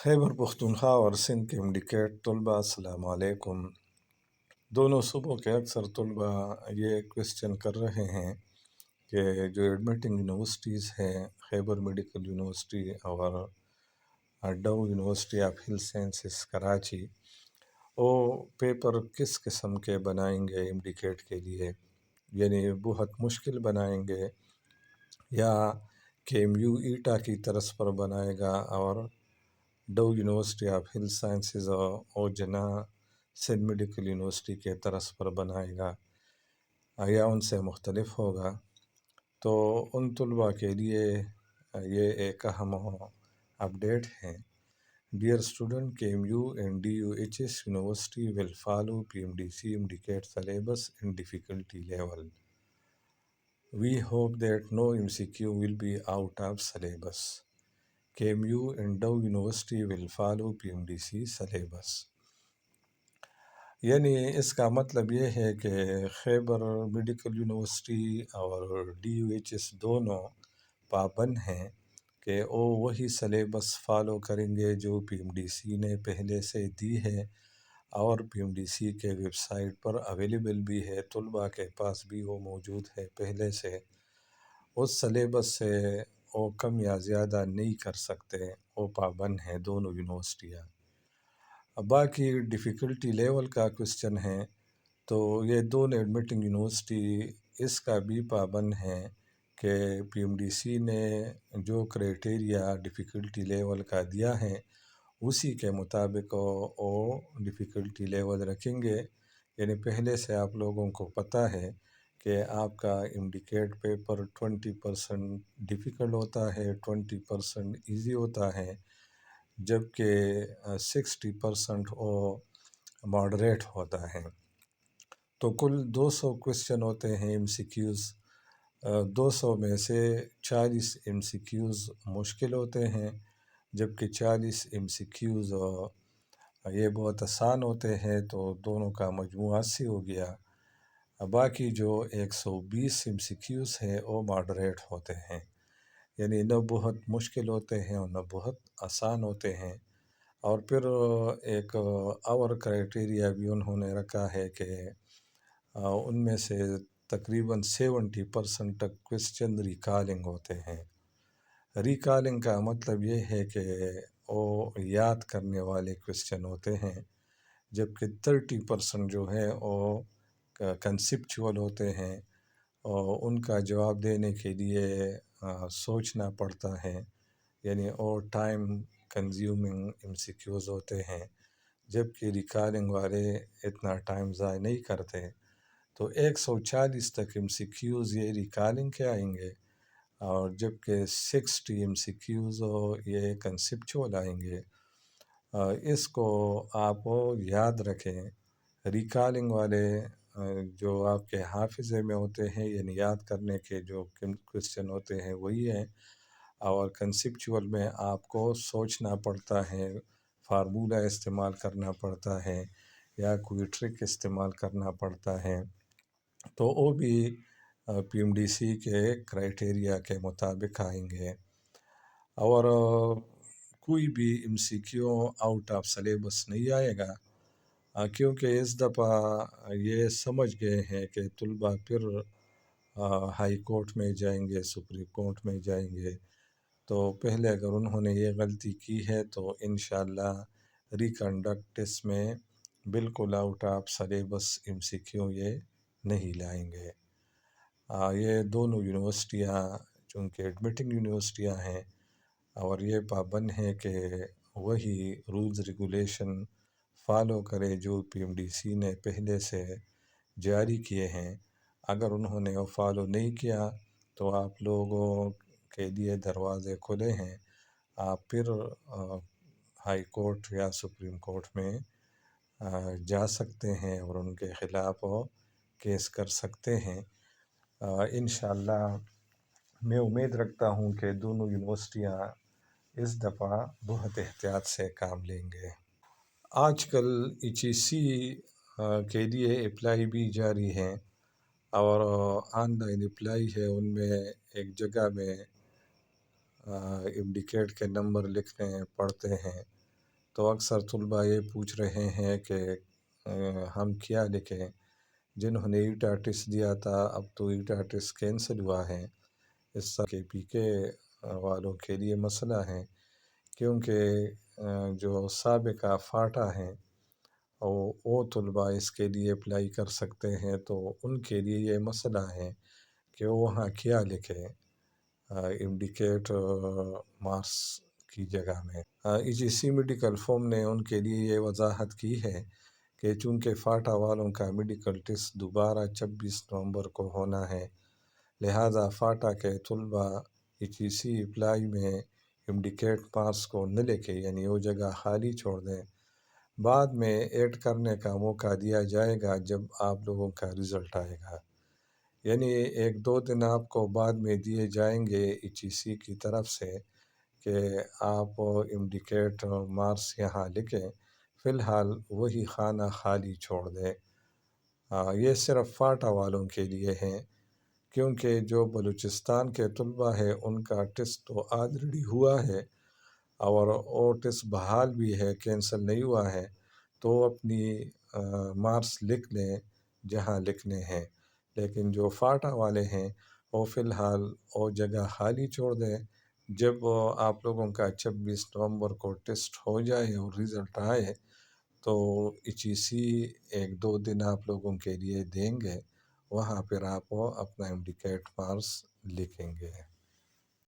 خیبر پختونخوا اور سندھ کے امڈیکیٹ طلباء السلام علیکم۔ دونوں صوبوں کے اکثر طلباء یہ کوشچن کر رہے ہیں کہ جو ایڈمٹنگ یونیورسٹیز ہیں خیبر میڈیکل یونیورسٹی اور do university of health sciences Karachi, وہ پیپر کس قسم کے بنائیں گے امڈیکیٹ کے لیے، یعنی بہت مشکل بنائیں گے یا کہ ایم یو ایٹا کی طرز پر بنائے گا اور do university of health sciences اور جنا سندھ میڈیکل یونیورسٹی کے طرز پر بنائے گا یا ان سے مختلف ہوگا۔ تو ان طلباء کے لیے یہ ایک اہم اپڈیٹ ہے۔ Dear student, K M U and D U H S university will follow P M D C indicated syllabus in difficulty level. We hope that no MCQ will be out of syllabus. KMU and Dow University will follow PMDC syllabus. یعنی اس کا مطلب یہ ہے کہ خیبر medical university اور D U H S دونوں پابند ہیں کہ وہ وہی سلیبس فالو کریں گے جو پی ایم ڈی سی نے پہلے سے دی ہے اور پی ایم ڈی سی کے ویب سائٹ پر اویلیبل بھی ہے، طلباء کے پاس بھی وہ موجود ہے پہلے سے۔ اس سلیبس سے وہ کم یا زیادہ نہیں کر سکتے، وہ پابند ہیں دونوں یونیورسٹیاں۔ باقی ڈیفیکلٹی لیول کا کوشچن ہے تو یہ دونوں ایڈمٹنگ یونیورسٹی اس کا بھی پابند ہیں کہ پی ایم ڈی سی نے جو کرائٹیریا ڈیفیکلٹی لیول کا دیا ہے اسی کے مطابق وہ ڈیفیکلٹی لیول رکھیں گے۔ یعنی پہلے سے آپ لوگوں کو پتہ ہے کہ آپ کا امڈیکیٹ پیپر 20% ڈیفیکلٹ ہوتا ہے، 20% ایزی ہوتا ہے، جبکہ 60% وہ ماڈریٹ ہوتا ہے۔ تو کل 200 کوشچن ہوتے ہیں ایم سی کیوز، 200 میں سے 40 ایم سی کیوز مشکل ہوتے ہیں، جبکہ 40 ایم سی کیوز یہ بہت آسان ہوتے ہیں، تو دونوں کا مجموعہ 80 ہو گیا۔ باقی جو 120 ایم سی کیوز ہیں وہ ماڈریٹ ہوتے ہیں، یعنی نہ بہت مشکل ہوتے ہیں اور نہ بہت آسان ہوتے ہیں۔ اور پھر ایک اور کرائٹیریا بھی انہوں نے رکھا ہے کہ ان میں سے تقریباً 70% تک کوشچن ریکالنگ ہوتے ہیں۔ ریکالنگ کا مطلب یہ ہے کہ وہ یاد کرنے والے کوشچن ہوتے ہیں، جبکہ 30% جو ہے وہ کنسیپچول ہوتے ہیں اور ان کا جواب دینے کے لیے سوچنا پڑتا ہے، یعنی اور time consuming M C Qs ہوتے ہیں، جبکہ ریکالنگ والے اتنا ٹائم ضائع نہیں کرتے۔ تو 140 تک ایم سی کیوز یہ ریکالنگ کے آئیں گے، اور جبکہ 60 ایم سی کیوز یہ کنسیپچول آئیں گے۔ اس کو آپ یاد رکھیں، ریکالنگ والے جو آپ کے حافظے میں ہوتے ہیں، یعنی یاد کرنے کے جو کوشچن ہوتے ہیں وہی ہیں، اور کنسیپچول میں آپ کو سوچنا پڑتا ہے، فارمولہ استعمال کرنا پڑتا ہے یا کوئی ٹرک استعمال کرنا پڑتا ہے، تو وہ بھی پی ایم ڈی سی کے کرائٹیریا کے مطابق آئیں گے۔ اور کوئی بھی M C Q out of syllabus نہیں آئے گا، کیونکہ اس دفعہ یہ سمجھ گئے ہیں کہ طلباء پھر ہائی کورٹ میں جائیں گے، سپریم کورٹ میں جائیں گے، تو پہلے اگر انہوں نے یہ غلطی کی ہے تو انشاءاللہ ریکنڈکٹ ٹیسٹ میں بالکل out of syllabus M C Q یہ نہیں لائیں گے۔ یہ دونوں یونیورسٹیاں چونکہ ایڈمٹنگ یونیورسٹیاں ہیں اور یہ پابند ہیں کہ وہی رولز ریگولیشن فالو کرے جو پی ایم ڈی سی نے پہلے سے جاری کیے ہیں۔ اگر انہوں نے وہ فالو نہیں کیا تو آپ لوگوں کے لیے دروازے کھلے ہیں، آپ پھر ہائی کورٹ یا سپریم کورٹ میں جا سکتے ہیں اور ان کے خلاف کیس کر سکتے ہیں۔ انشاءاللہ میں امید رکھتا ہوں کہ دونوں یونیورسٹیاں اس دفعہ بہت احتیاط سے کام لیں گے۔ آج کل ایچ ای سی کے لیے اپلائی بھی جاری ہیں اور آن لائن اپلائی ہے، ان میں ایک جگہ میں امڈیکیٹ کے نمبر لکھنے پڑتے ہیں، تو اکثر طلباء یہ پوچھ رہے ہیں کہ ہم کیا لکھیں، جنہوں نے ایٹا ٹیسٹ دیا تھا اب تو ایٹا ٹیسٹ کینسل ہوا ہے۔ اس طرح کے پی کے والوں کے لیے مسئلہ ہے، کیونکہ جو سابقہ فاٹا ہیں وہ طلباء اس کے لیے اپلائی کر سکتے ہیں، تو ان کے لیے یہ مسئلہ ہے کہ وہ وہاں کیا لکھیں انڈیکیٹ مارکس کی جگہ میں۔ ای جی سی میڈیکل فارم نے ان کے لیے یہ وضاحت کی ہے کہ چونکہ فاٹا والوں کا میڈیکل ٹیسٹ دوبارہ 26 نومبر کو ہونا ہے، لہٰذا فاٹا کے طلباء ای جی سی اپلائی میں انڈیکیٹ مارکس کو نہ لکھیں، یعنی وہ جگہ خالی چھوڑ دیں۔ بعد میں ایڈ کرنے کا موقع دیا جائے گا جب آپ لوگوں کا رزلٹ آئے گا، یعنی 1-2 دن آپ کو بعد میں دیے جائیں گے ای جی سی کی طرف سے کہ آپ انڈیکیٹ مارکس یہاں لکھیں، فی الحال وہی خانہ خالی چھوڑ دیں۔ یہ صرف فاٹا والوں کے لیے ہیں، کیونکہ جو بلوچستان کے طلباء ہیں ان کا ٹیسٹ تو آلریڈی ہوا ہے اور وہ ٹیسٹ بحال بھی ہے، کینسل نہیں ہوا ہے، تو اپنی مارکس لکھ لیں جہاں لکھنے ہیں۔ لیکن جو فاٹا والے ہیں وہ فی الحال وہ جگہ خالی چھوڑ دیں، جب آپ لوگوں کا 26 نومبر کو ٹیسٹ ہو جائے اور رزلٹ آئے تو ای جی سی 1-2 دن آپ لوگوں کے لیے دیں گے، وہاں پھر آپ اپنا انڈیکیٹ مارکس لکھیں گے۔